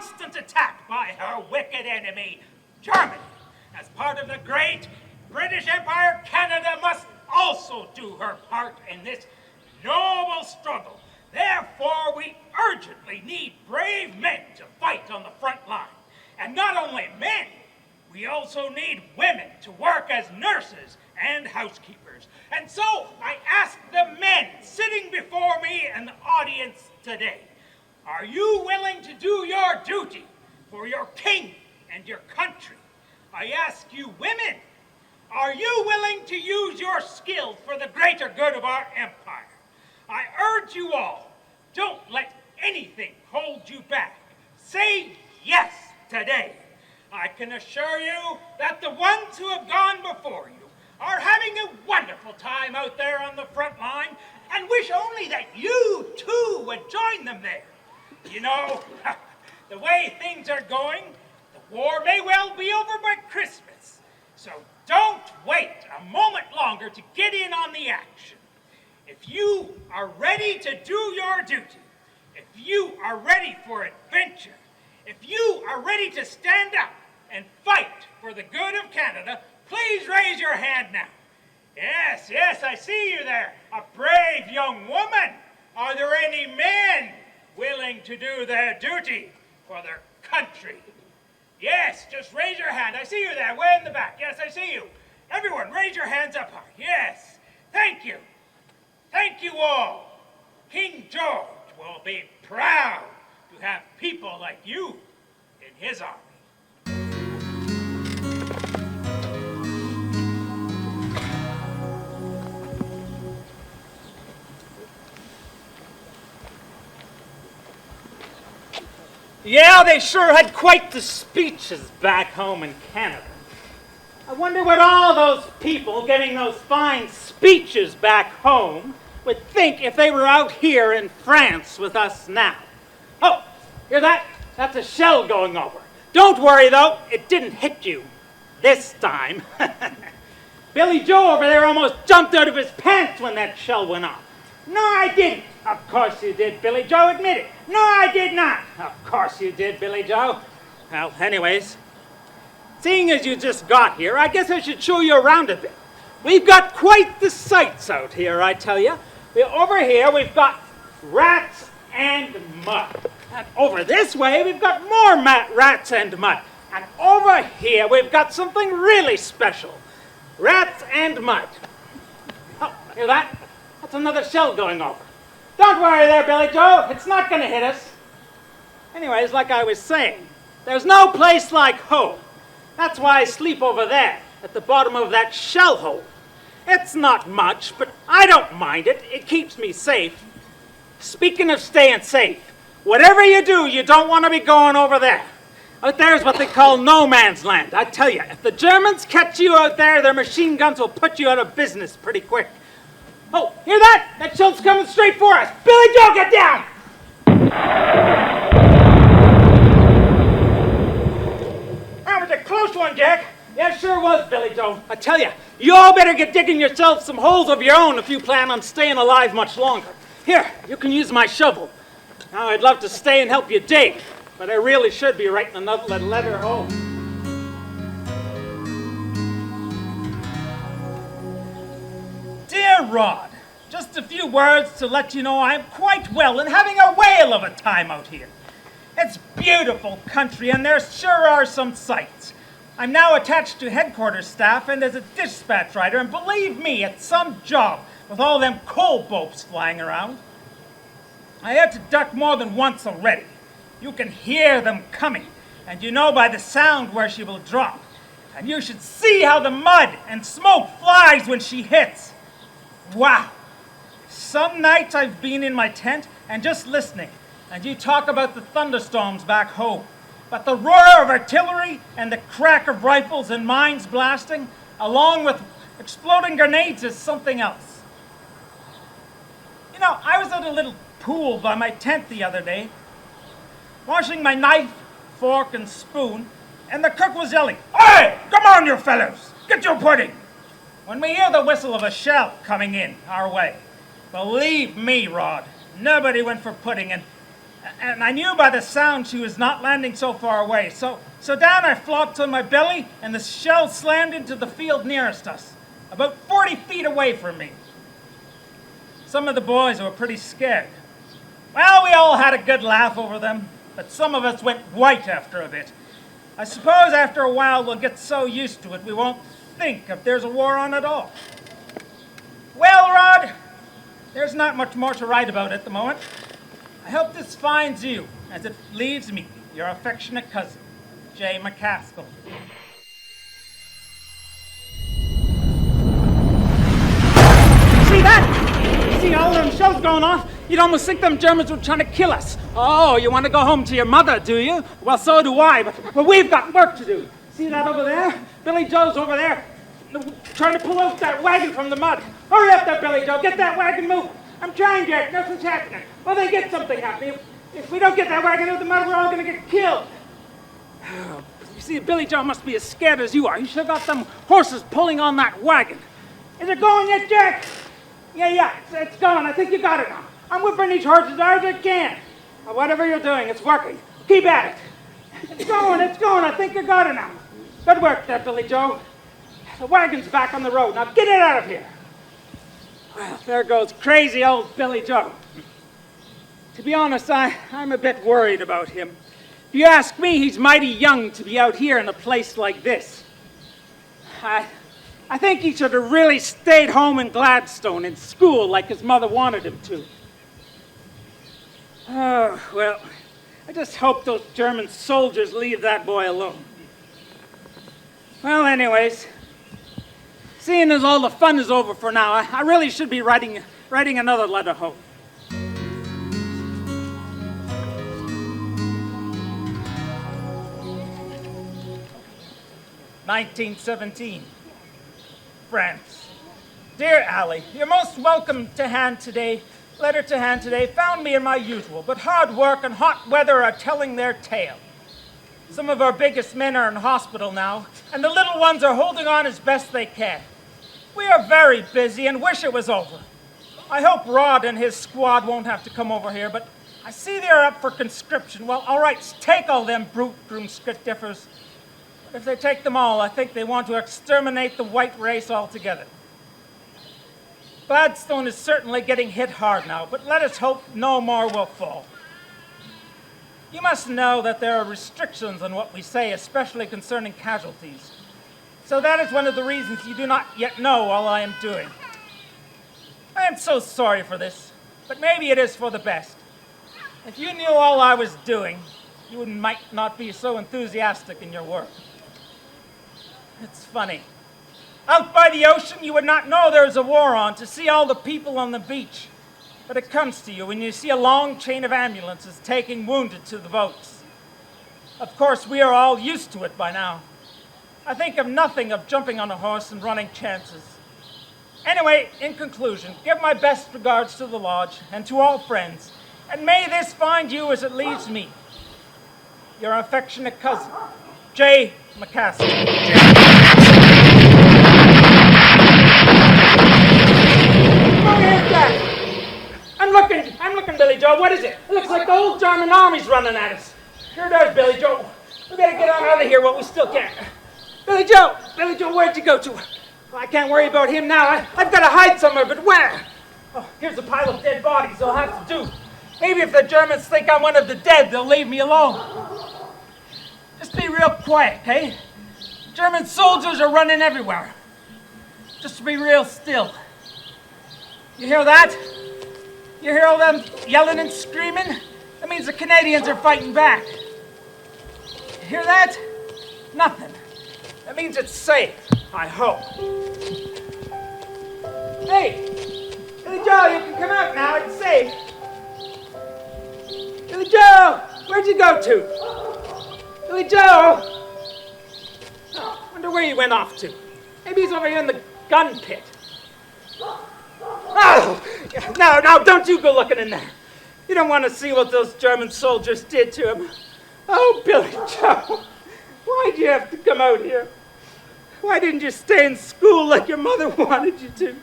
constant attack by her wicked enemy, Germany. As part of the great British Empire, Canada must also do her part in this noble struggle. Therefore, we urgently need brave men to fight on the front line. And not only men, we also need women to work as nurses and housekeepers. And so I ask the men sitting before me in the audience today, are you willing to do your duty for your king and your country? I ask you women, are you willing to use your skills for the greater good of our empire? I urge you all, don't let anything hold you back. Say yes today. I can assure you that the ones who have gone before you are having a wonderful time out there on the front line and wish only that you too would join them there. You know, the way things are going, the war may well be over by Christmas. So don't wait a moment longer to get in on the action. If you are ready to do your duty, if you are ready for adventure, if you are ready to stand up and fight for the good of Canada, please raise your hand now. Yes, yes, I see you there. A brave young woman. Are there any men willing to do their duty for their country? Yes, just raise your hand. I see you there, way in the back. Yes, I see you. Everyone, raise your hands up high. Yes, thank you. Thank you all. King George will be proud to have people like you in his army. Yeah, they sure had quite the speeches back home in Canada. I wonder what all those people giving those fine speeches back home would think if they were out here in France with us now. Oh, hear that? That's a shell going over. Don't worry, though. It didn't hit you this time. Billy Joe over there almost jumped out of his pants when that shell went off. No, I didn't. Of course you did, Billy Joe. Admit it. No, I did not. Of course you did, Billy Joe. Well, anyways, seeing as you just got here, I guess I should show you around a bit. We've got quite the sights out here, I tell you. Over here, we've got rats and mud. And over this way, we've got more rats and mud. And over here, we've got something really special. Rats and mud. Oh, hear that? That's another shell going over. Don't worry there, Billy Joe. It's not going to hit us. Anyways, like I was saying, there's no place like home. That's why I sleep over there, at the bottom of that shell hole. It's not much, but I don't mind it. It keeps me safe. Speaking of staying safe, whatever you do, you don't want to be going over there. Out there is what they call no man's land. I tell you, if the Germans catch you out there, their machine guns will put you out of business pretty quick. Oh, hear that? That shell's coming straight for us. Billy Joe, get down! That was a close one, Jack. Yeah, sure was, Billy Joe. I tell you, you all better get digging yourselves some holes of your own if you plan on staying alive much longer. Here, you can use my shovel. Now, I'd love to stay and help you dig, but I really should be writing another letter home. Dear Rod, just a few words to let you know I'm quite well and having a whale of a time out here. It's beautiful country and there sure are some sights. I'm now attached to headquarters staff and as a dispatch writer, and believe me, it's some job with all them coal boats flying around. I had to duck more than once already. You can hear them coming, and you know by the sound where she will drop. And you should see how the mud and smoke flies when she hits. Wow. Some nights I've been in my tent and just listening, and you talk about the thunderstorms back home. But the roar of artillery and the crack of rifles and mines blasting, along with exploding grenades, is something else. You know, I was at a little pool by my tent the other day, washing my knife, fork, and spoon, and the cook was yelling, "Hey, come on, you fellows, get your pudding!" When we hear the whistle of a shell coming in our way, believe me, Rod, nobody went for pudding, and And I knew by the sound she was not landing so far away. So down I flopped on my belly, and the shell slammed into the field nearest us, about 40 feet away from me. Some of the boys were pretty scared. Well, we all had a good laugh over them, but some of us went white after a bit. I suppose after a while we'll get so used to it we won't think if there's a war on at all. Well, Rod, there's not much more to write about at the moment. I hope this finds you, as it leaves me, your affectionate cousin, J. McCaskill. See that? See all them shells going off? You'd almost think them Germans were trying to kill us. Oh, you want to go home to your mother, do you? Well, so do I, but we've got work to do. See that over there? Billy Joe's over there, trying to pull out that wagon from the mud. Hurry up there, Billy Joe. Get that wagon moving. I'm trying, Jack. Nothing's happening. Well, then get something happening. If we don't get that wagon out of the mud, we're all going to get killed. You see, Billy Joe must be as scared as you are. He should have got them horses pulling on that wagon. Is it going yet, Jack? Yeah, it's going. I think you got it now. I'm whipping these horses as hard as I can. Whatever you're doing, it's working. Keep at it. It's going. I think you got it now. Good work there, Billy Joe. The wagon's back on the road. Now get it out of here. Well, there goes crazy old Billy Joe. To be honest, I'm a bit worried about him. If you ask me, he's mighty young to be out here in a place like this. I think he should have really stayed home in Gladstone in school like his mother wanted him to. Oh, well, I just hope those German soldiers leave that boy alone. Well, anyways, seeing as all the fun is over for now, I really should be writing another letter home. "1917, France. Dear Allie, your most welcome to hand today. Letter to hand today found me in my usual, but hard work and hot weather are telling their tale. Some of our biggest men are in hospital now, and the little ones are holding on as best they can. We are very busy and wish it was over. I hope Rod and his squad won't have to come over here, but I see they're up for conscription. Well, all right, take all them brute groom-skit-differs. But if they take them all, I think they want to exterminate the white race altogether. Gladstone is certainly getting hit hard now, but let us hope no more will fall. You must know that there are restrictions on what we say, especially concerning casualties. So that is one of the reasons you do not yet know all I am doing. I am so sorry for this, but maybe it is for the best. If you knew all I was doing, you might not be so enthusiastic in your work. It's funny. Out by the ocean, you would not know there is a war on, to see all the people on the beach. But it comes to you when you see a long chain of ambulances taking wounded to the boats. Of course, we are all used to it by now. I think of nothing of jumping on a horse and running chances. Anyway, in conclusion, give my best regards to the lodge and to all friends, and may this find you as it leaves me. Your affectionate cousin, J. McCaskill. I'm looking, Billy Joe. What is it? It looks like the old German army's running at us. Sure does, Billy Joe. We better get on out of here while we still can. Billy Joe, where'd you go to? Well, I can't worry about him now. I've got to hide somewhere, but where? Oh, here's a pile of dead bodies. I'll have to do. Maybe if the Germans think I'm one of the dead, they'll leave me alone. Just be real quiet, okay? German soldiers are running everywhere. Just be real still. You hear that? You hear all them yelling and screaming? That means the Canadians are fighting back. You hear that? Nothing. That means it's safe, I hope. Hey, Billy Joe, you can come out now, it's safe. Billy Joe, where'd you go to? Billy Joe! Oh, wonder where he went off to. Maybe he's over here in the gun pit. Oh, no, don't you go looking in there. You don't want to see what those German soldiers did to him. Oh, Billy Joe, why'd you have to come out here? Why didn't you stay in school like your mother wanted you to?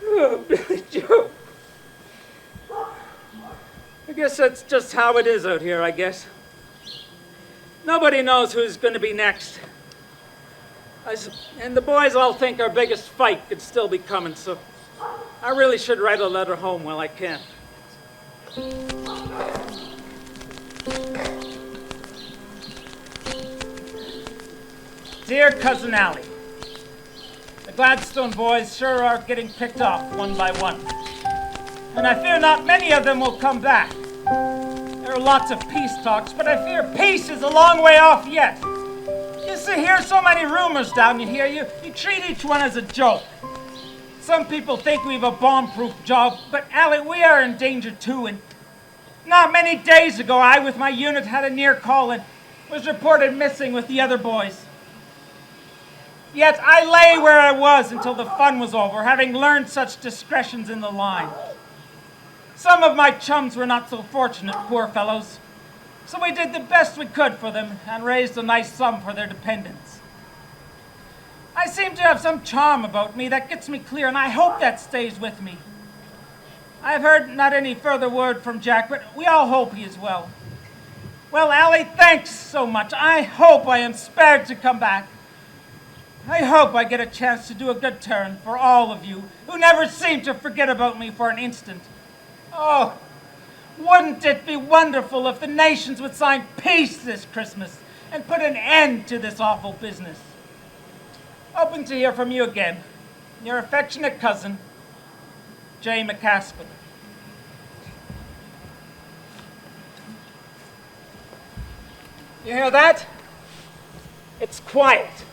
Oh, Billy Joe. I guess that's just how it is out here, I guess. Nobody knows who's going to be next. And the boys all think our biggest fight could still be coming, so I really should write a letter home while I can. Dear Cousin Allie, the Gladstone boys sure are getting picked off one by one. And I fear not many of them will come back. There are lots of peace talks, but I fear peace is a long way off yet. You see, hear so many rumors down here, you treat each one as a joke. Some people think we've a bomb-proof job, but Allie, we are in danger too, and not many days ago, I, with my unit, had a near call and was reported missing with the other boys. Yet I lay where I was until the fun was over, having learned such discretions in the line. Some of my chums were not so fortunate, poor fellows, so we did the best we could for them and raised a nice sum for their dependents. I seem to have some charm about me that gets me clear, and I hope that stays with me. I've heard not any further word from Jack, but we all hope he is well. Well, Allie, thanks so much. I hope I am spared to come back. I hope I get a chance to do a good turn for all of you who never seem to forget about me for an instant. Oh, wouldn't it be wonderful if the nations would sign peace this Christmas and put an end to this awful business? Hoping to hear from you again. Your affectionate cousin, J. McCaskill. You hear that? It's quiet.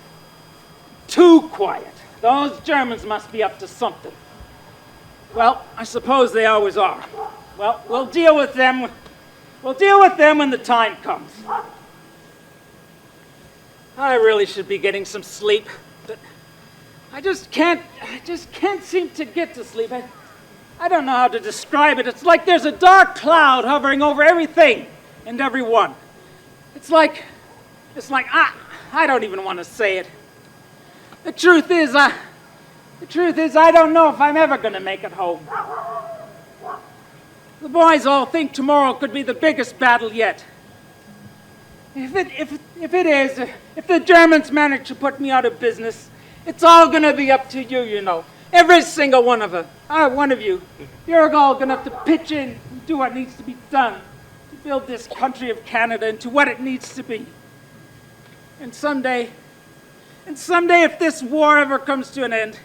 Too quiet. Those Germans must be up to something. Well, I suppose they always are. Well, we'll deal with them. We'll deal with them when the time comes. I really should be getting some sleep, but I just can't seem to get to sleep. I don't know how to describe it. It's like there's a dark cloud hovering over everything and everyone. It's like I don't even want to say it. The truth is, I don't know if I'm ever going to make it home. The boys all think tomorrow could be the biggest battle yet. If the Germans manage to put me out of business, it's all going to be up to you, you know. Every single one of you. You're all going to have to pitch in and do what needs to be done to build this country of Canada into what it needs to be. And someday, if this war ever comes to an end,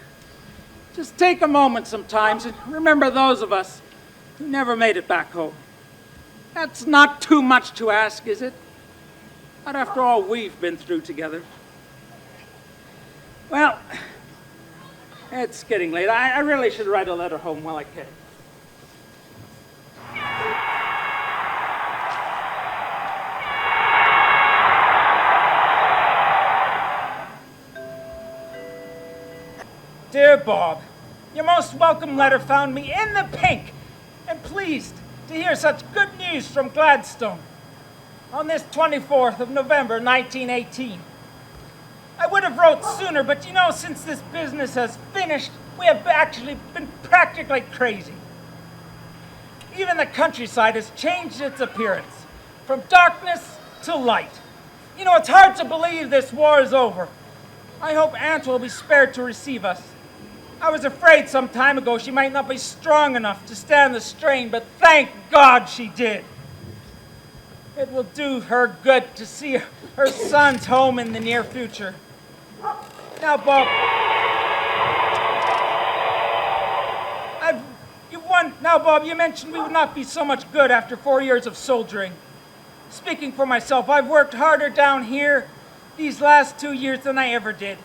just take a moment sometimes and remember those of us who never made it back home. That's not too much to ask, is it? Not after all we've been through together. Well, it's getting late. I really should write a letter home while I can. Dear Bob, your most welcome letter found me in the pink and pleased to hear such good news from Gladstone on this 24th of November, 1918. I would have wrote sooner, but you know, since this business has finished, we have actually been practically crazy. Even the countryside has changed its appearance, from darkness to light. You know, it's hard to believe this war is over. I hope Aunt will be spared to receive us. I was afraid some time ago she might not be strong enough to stand the strain, but thank God she did. It will do her good to see her sons home in the near future. Now, Bob, you mentioned we would not be so much good after 4 years of soldiering. Speaking for myself, I've worked harder down here these last 2 years than I ever did,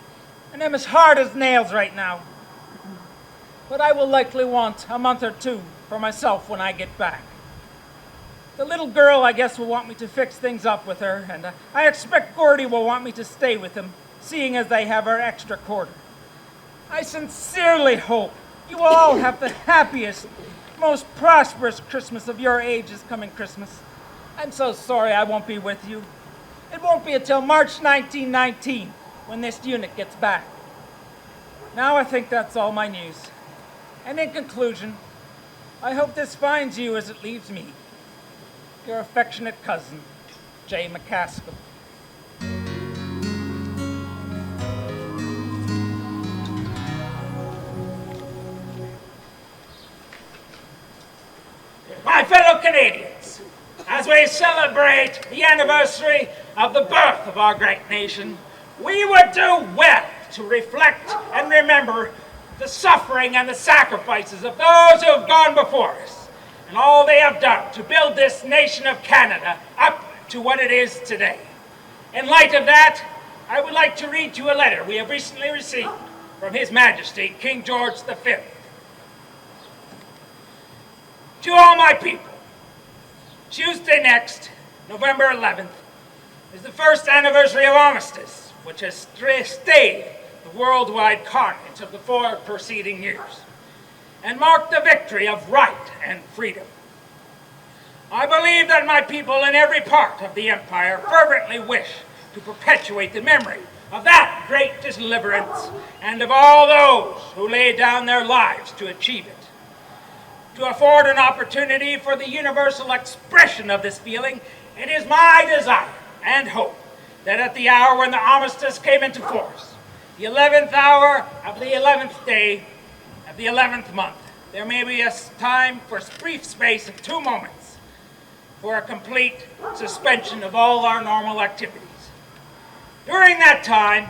and I'm as hard as nails right now. But I will likely want a month or two for myself when I get back. The little girl, I guess, will want me to fix things up with her, and I expect Gordy will want me to stay with him, seeing as they have our extra quarter. I sincerely hope you will all have the happiest, most prosperous Christmas of your age this coming Christmas. I'm so sorry I won't be with you. It won't be until March 1919 when this unit gets back. Now I think that's all my news. And in conclusion, I hope this finds you as it leaves me. Your affectionate cousin, J. McCaskill. My fellow Canadians, as we celebrate the anniversary of the birth of our great nation, we would do well to reflect and remember the suffering and the sacrifices of those who have gone before us and all they have done to build this nation of Canada up to what it is today. In light of that, I would like to read you a letter we have recently received from His Majesty King George V. To all my people, Tuesday next, November 11th, is the first anniversary of armistice, which has stayed the worldwide carnage of the 4 preceding years, and marked the victory of right and freedom. I believe that my people in every part of the empire fervently wish to perpetuate the memory of that great deliverance and of all those who laid down their lives to achieve it. To afford an opportunity for the universal expression of this feeling, it is my desire and hope that at the hour when the armistice came into force, the 11th hour of the 11th day of the 11th month, there may be a time for a brief space of 2 moments for a complete suspension of all our normal activities. During that time,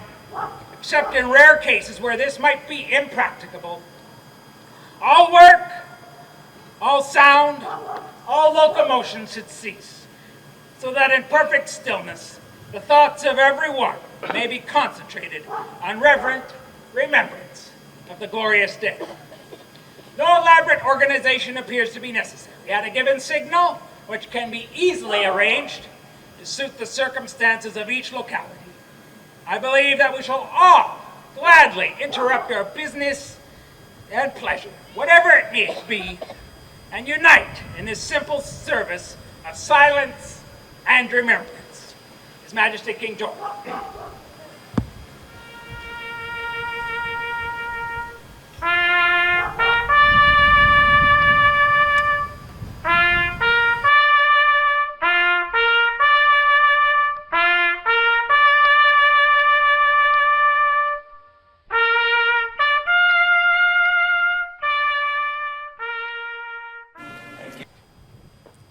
except in rare cases where this might be impracticable, all work, all sound, all locomotion should cease, so that in perfect stillness, the thoughts of every one may be concentrated on reverent remembrance of the glorious day. No elaborate organization appears to be necessary. At a given signal, which can be easily arranged to suit the circumstances of each locality, I believe that we shall all gladly interrupt our business and pleasure, whatever it may be, and unite in this simple service of silence and remembrance. His Majesty King George.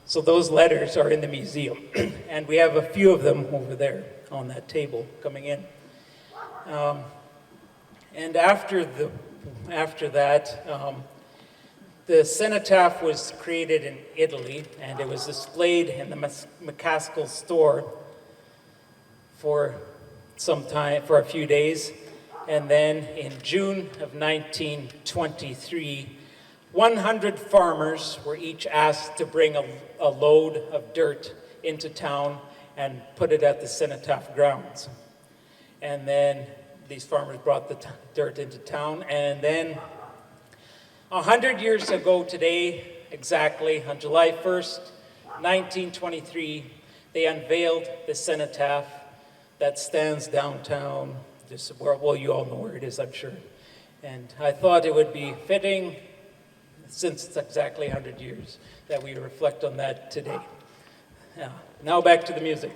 So those letters are in the museum, and we have a few of them over there on that table coming in. And after that, the cenotaph was created in Italy, and it was displayed in the McCaskill store for some time, for a few days. And then in June of 1923, 100 farmers were each asked to bring a load of dirt into town and put it at the cenotaph grounds. And then these farmers brought the dirt into town, and then 100 years ago today, exactly, on July 1st, 1923, they unveiled the cenotaph that stands downtown. Well, you all know where it is, I'm sure. And I thought it would be fitting, since it's exactly 100 years, that we reflect on that today. Now back to the music.